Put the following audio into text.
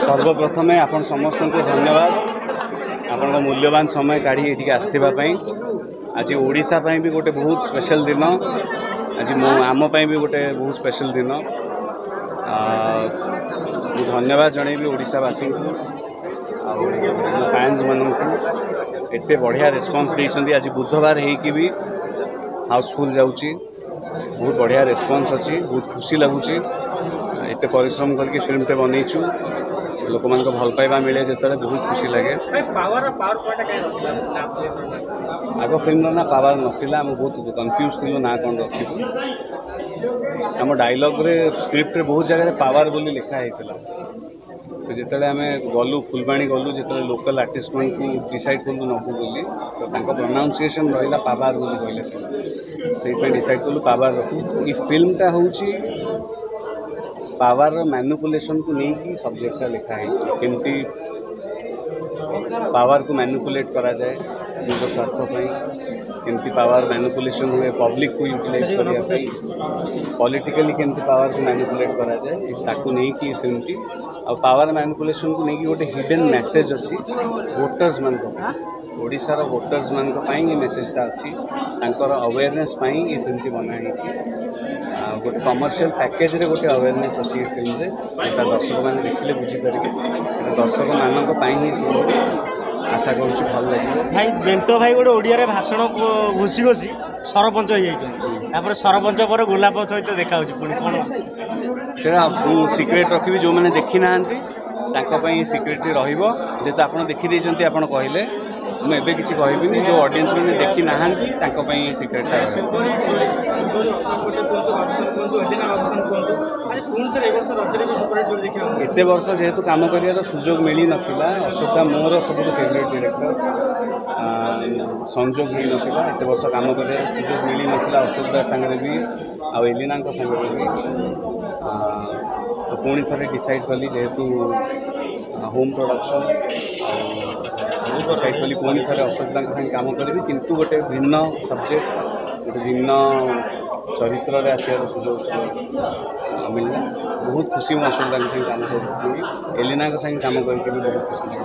सर्वप्रथमे आपण समस्त को धन्यवाद आपण मूल्यवान समय काढ़ी ये आसवाई। आज ओडिशा भी गोटे बहुत स्पेशल दिन, आज आम भी गोटे बहुत स्पेशल दिन। धन्यवाद जनइबी ओडिशावासी को फैंस मानू एते बढ़िया रेस्पॉन्स देइछंदी। आज बुधवार हेकि भी हाउसफुल जाउची, बहुत बढ़िया रेस्पॉन्स अच्छी, बहुत खुशी लगुच। एते परिश्रम करके फिल्म टे बनईचु, लोक मान भल पाइबा मिले जो बहुत खुशी लगे। आग फिल्म ना पावर नाला, आम बहुत कन्फ्यूज थी ना कौन रखी। आम डायलॉग रे स्क्रिप्ट रे बहुत जगह पावर बोली लिखाई था। तो जिते आम गलु फुलबाणी गलु जो लोकल आर्टिस्ट मान को डिसाइड कलु नबू बोली, तो प्रोनाउंसिएशन रहा पावर बोली कहले से डिसाइड कलु पावर रखू। ये फिल्मटा हूँ पावर मैनिपुलेशन को लेकिन सब्जेक्टा लिखाई केमती पावर को मैनिपुलेट करा जाए निज स्वार्थपाई, केमती पावर मैनिपुलेशन हुए पब्लिक को यूटिलाइज करने, पॉलिटिकली केमती पावर को मैनिपुलेट करा जाए ताकू नहीं कि फिल्म टी आ पावर मैनिपुलेशन को लेकिन गोटे हिडन मैसेज अच्छी वोटर्स मान ओडिशार वोटर्स मान मेसेजटा अच्छी अवेयरनेस ये फिल्म टी बनाई। गोटे कमर्शियल पैकेज रे गोटे अवेयरनेस अच्छी ये फिल्म रे जोटा दर्शक मैंने देखिले बुझीपारे दर्शक मान आशा करूँ भल लगे। भाई बेंटो भाई गोटे ओडिया भाषण घोषी घोषी सरपंच हो सरपंच पर गोलाप सहित देखा से सिक्रेट रखी जो मैंने देखी ना सिक्रेट रही आप देखी आप कहले मुझे किसी कहबी जो ऑडियंस मैंने देखी ना सिक्रेटा एत वर्ष जेहेतु कम कर सुजोग मिल नाला। अशोका मोर सब फेवरेट डायरेक्टर, संजोग मिल नाला एत वर्ष कम कर सुजोग मिल नाला अशोक सांगे भी आ एलिना सांगे भी। तो पुणी थे डिसाइड कली जेहेतु होम प्रोडक्शन डिसाइड कली पुणी थे अशोक संगे कम करी, किंतु गोटे भिन्न सब्जेक्ट गोटे भिन्न चरित्र आसार सुजोग मिलला। बहुत खुशी अशोक संगे कम कर एलिना संगे कम करके भी बहुत खुशी।